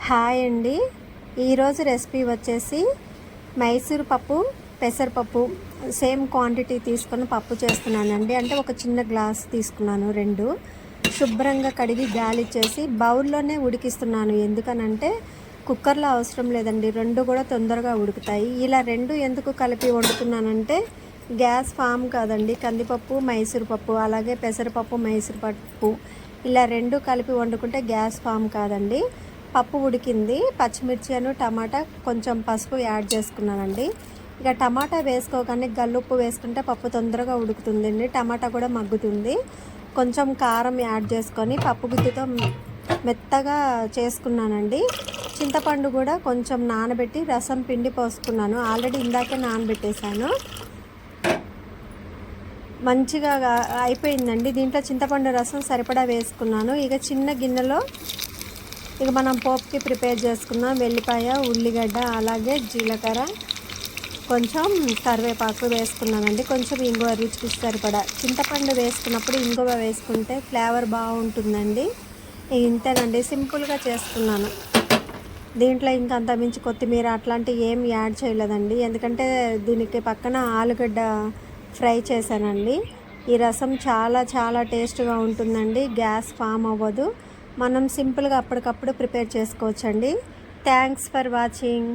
Hi అండి. ఈరోజు recipe వచ్చేసి మైసూర్ పప్పు పెసరపప్పు సేమ్ క్వాంటిటీ తీసుకొని పప్పు చేస్తున్నానండి. అంటే ఒక చిన్న గ్లాస్ తీసుకున్నాను, రెండు శుభ్రంగా కడిగి గాలిచ్చేసి బౌల్లోనే ఉడికిస్తున్నాను. ఎందుకనంటే కుక్కర్లో అవసరం లేదండి, రెండు కూడా తొందరగా ఉడుకుతాయి. ఇలా రెండు ఎందుకు కలిపి వండుతున్నానంటే గ్యాస్ ఫామ్ కాదండి. కందిపప్పు మైసూర్ పప్పు అలాగే పెసరపప్పు మైసూర్ పప్పు ఇలా రెండు కలిపి వండుకుంటే గ్యాస్ ఫామ్ కాదండి. పప్పు ఉడికింది, పచ్చిమిర్చి టమాటా కొంచెం పసుపు యాడ్ చేసుకున్నానండి. ఇక టమాటా వేసుకోగానే గల్లుప్పు వేసుకుంటే పప్పు తొందరగా ఉడుకుతుందండి, టమాటా కూడా మగ్గుతుంది. కొంచెం కారం యాడ్ చేసుకొని పప్పు గుత్తితో మెత్తగా చేసుకున్నానండి. చింతపండు కూడా కొంచెం నానబెట్టి రసం పిండి పోసుకున్నాను. ఆల్రెడీ ఇందాకే నానబెట్టేశాను. మంచిగా అయిపోయిందండి. దీంట్లో చింతపండు రసం సరిపడా వేసుకున్నాను. ఇక చిన్న గిన్నెలో ఇక మనం పోపుకి ప్రిపేర్ చేసుకున్నాం. వెల్లిపాయ, ఉల్లిగడ్డ అలాగే జీలకర్ర, కొంచెం కరివేపాకు వేసుకున్నానండి. కొంచెం ఇంగువ, రుచికి సరిపడా. చింతపండు వేసుకున్నప్పుడు ఇంగువ వేసుకుంటే ఫ్లేవర్ బాగుంటుందండి. ఇంతేనండి, సింపుల్గా చేసుకున్నాను. దీంట్లో ఇంకా అంతమించి కొత్తిమీర అట్లాంటివి ఏం యాడ్ చేయలేదండి, ఎందుకంటే దీనికి పక్కన ఆలుగడ్డ ఫ్రై చేశానండి. ఈ రసం చాలా చాలా టేస్ట్గా ఉంటుందండి, గ్యాస్ ఫామ్ అవ్వదు. మనం సింపుల్గా అప్పటికప్పుడు ప్రిపేర్ చేసుకోవచ్చండి. Thanks for watching.